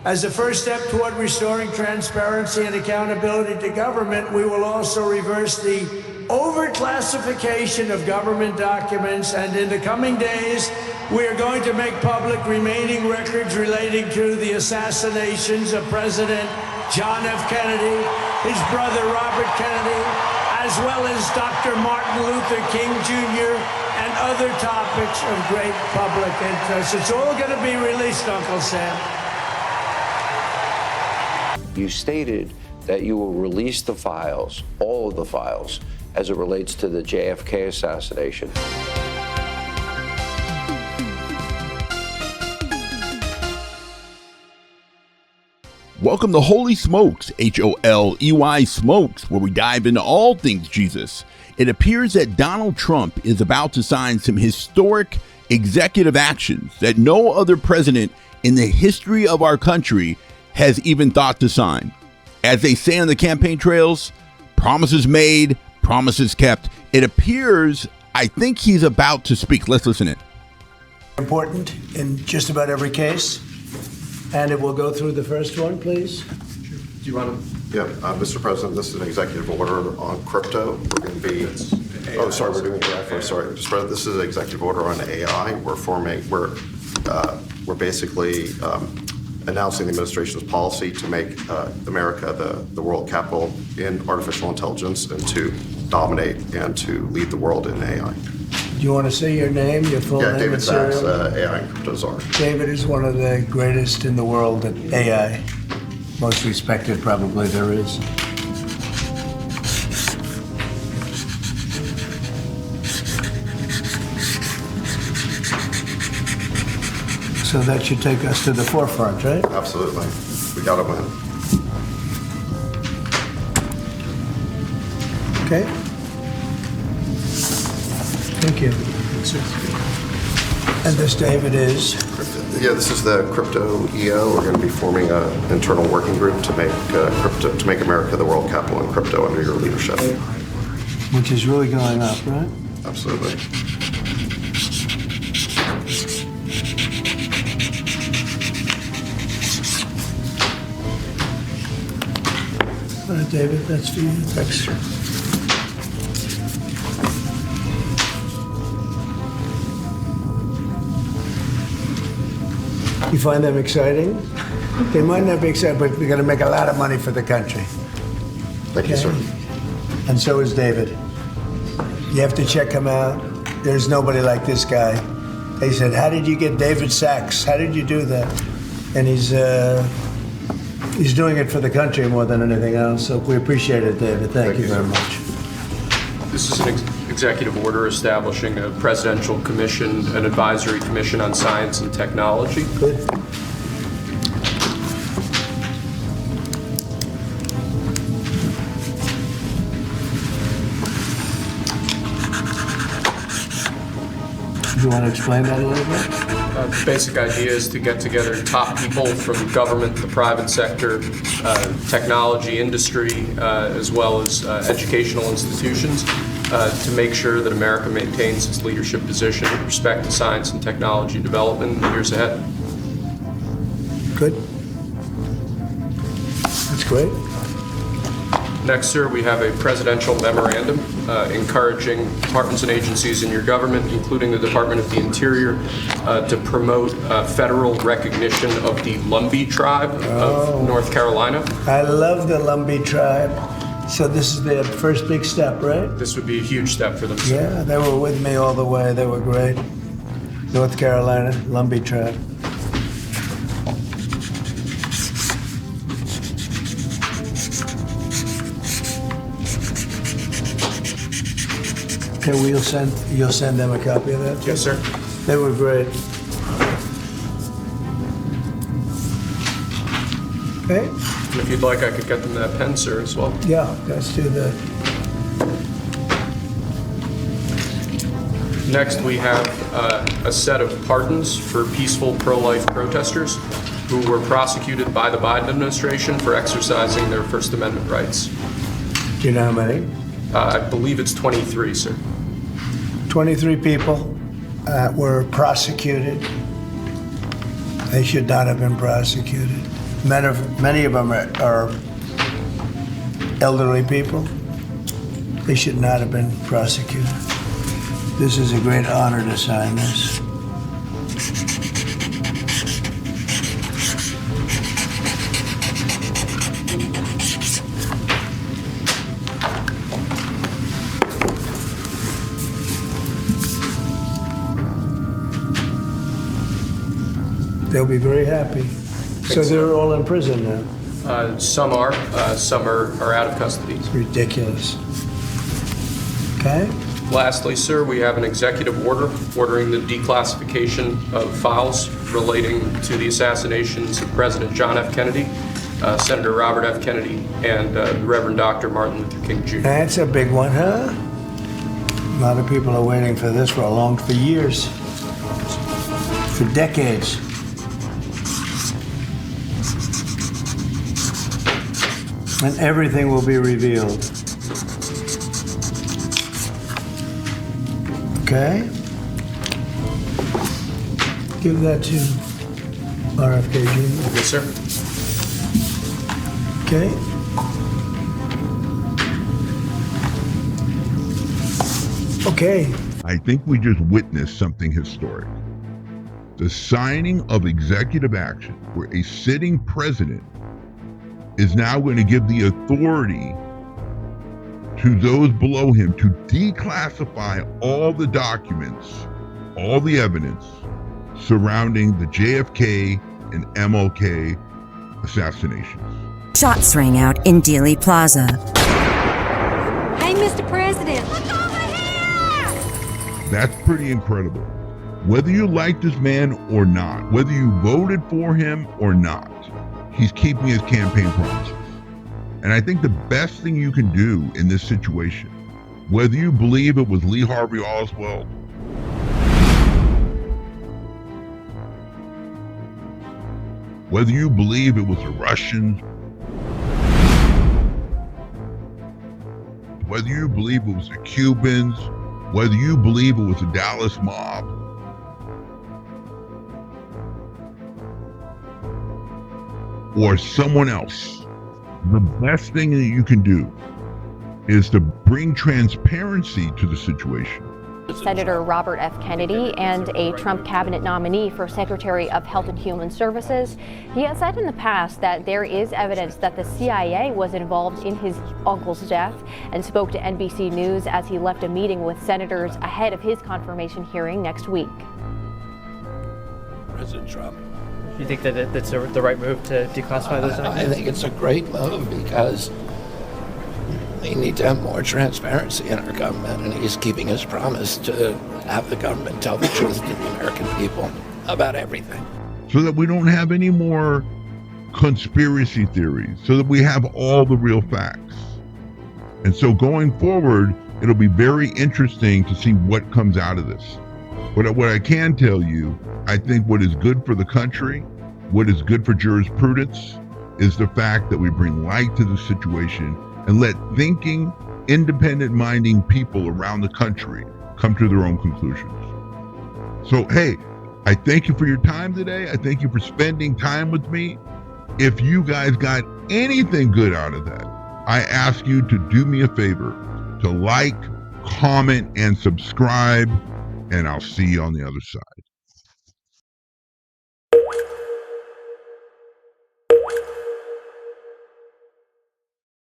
As a first step toward restoring transparency and accountability to government, we will also reverse the overclassification of government documents, and in the coming days, we are going to make public remaining records relating to the assassinations of President John F. Kennedy, his brother Robert Kennedy, as well as Dr. Martin Luther King Jr., and other topics of great public interest. It's all going to be released, Uncle Sam. You stated that you will release the files, all of the files, as it relates to the JFK assassination. Welcome to Holey Smokes, Holey Smokes, where we dive into all things Jesus. It appears that Donald Trump is about to sign some historic executive actions that no other president in the history of our country has even thought to sign. As they say on the campaign trails, promises made, promises kept. It appears, I think he's about to speak. Let's listen in. Important in just about every case. And it will go through the first one, please. Do you want to? Yeah, Mr. President, this is an executive order on crypto. We're going to be. Oh, sorry, we're doing AI first. Sorry, Mr. President, this is an executive order on AI. We're basically announcing the administration's policy to make America the world capital in artificial intelligence and to dominate and to lead the world in AI. Do you want to say your name, your full name? Yeah, David and Sachs, serial? AI and Crypto Czar. David is one of the greatest in the world at AI. Most respected, probably, there is. So that should take us to the forefront, right? Absolutely. We got to win. Okay. Thank you. And this, David, is? Yeah, this is the crypto EO. We're going to be forming an internal working group to make to make America the world capital in crypto under your leadership. Which is really going up, right? Absolutely. All right, David, that's for you. Thanks. You find them exciting? They might not be exciting, but we're going to make a lot of money for the country. Thank you, sir. And so is David. You have to check him out. There's nobody like this guy. They said, how did you get David Sachs? How did you do that? And he's doing it for the country more than anything else. So we appreciate it, David. Thank you very much. This is an executive order establishing a presidential commission, an advisory commission on science and technology. Good. Do you want to explain that a little bit? The basic idea is to get together top people from government, the private sector, technology industry, as well as educational institutions, to make sure that America maintains its leadership position with respect to science and technology development in the years ahead. Good. That's great. Next, sir, we have a presidential memorandum encouraging departments and agencies in your government, including the Department of the Interior, to promote federal recognition of the Lumbee tribe of North Carolina. I love the Lumbee tribe. So this is their first big step, right? This would be a huge step for them, sir. Yeah, they were with me all the way. They were great. North Carolina, Lumbee tribe. Okay, well, you'll send them a copy of that? Yes, sir. They were great. Okay? And if you'd like, I could get them that pen, sir, as well. Yeah, let's do that. Next, we have a set of pardons for peaceful pro-life protesters who were prosecuted by the Biden administration for exercising their First Amendment rights. Do you know how many? I believe it's 23, sir. 23 people were prosecuted. They should not have been prosecuted. Many of them are elderly people. They should not have been prosecuted. This is a great honor to sign this. They'll be very happy. So they're all in prison now. Some are out of custody. It's ridiculous. Okay? Lastly, sir, we have an executive order ordering the declassification of files relating to the assassinations of President John F. Kennedy, Senator Robert F. Kennedy, and Reverend Dr. Martin Luther King Jr. That's a big one, huh? A lot of people are waiting for this for years, for decades. And everything will be revealed. Okay? Give that to RFK Jr. Yes, sir. Okay? Okay. I think we just witnessed something historic. The signing of executive action where a sitting president is now going to give the authority to those below him to declassify all the documents, all the evidence surrounding the JFK and MLK assassinations. Shots rang out in Dealey Plaza. Hey, Mr. President, look over here! That's pretty incredible. Whether you like this man or not, whether you voted for him or not, he's keeping his campaign promises. And I think the best thing you can do in this situation, whether you believe it was Lee Harvey Oswald, whether you believe it was the Russians, whether you believe it was the Cubans, whether you believe it was the Dallas mob, or someone else, the best thing that you can do is to bring transparency to the situation. Senator Robert F. Kennedy and a Trump cabinet nominee for Secretary of Health and Human Services. He has said in the past that there is evidence that the CIA was involved in his uncle's death and spoke to NBC News as he left a meeting with senators ahead of his confirmation hearing next week. President Trump. You think that that's the right move to declassify those documents? I think it's a great move because we need to have more transparency in our government, and he's keeping his promise to have the government tell the truth to the American people about everything. So that we don't have any more conspiracy theories, so that we have all the real facts. And so going forward, it'll be very interesting to see what comes out of this. But what I can tell you, I think what is good for the country, what is good for jurisprudence, is the fact that we bring light to the situation and let thinking, independent-minding people around the country come to their own conclusions. So, hey, I thank you for your time today. I thank you for spending time with me. If you guys got anything good out of that, I ask you to do me a favor, to like, comment, and subscribe, and I'll see you on the other side.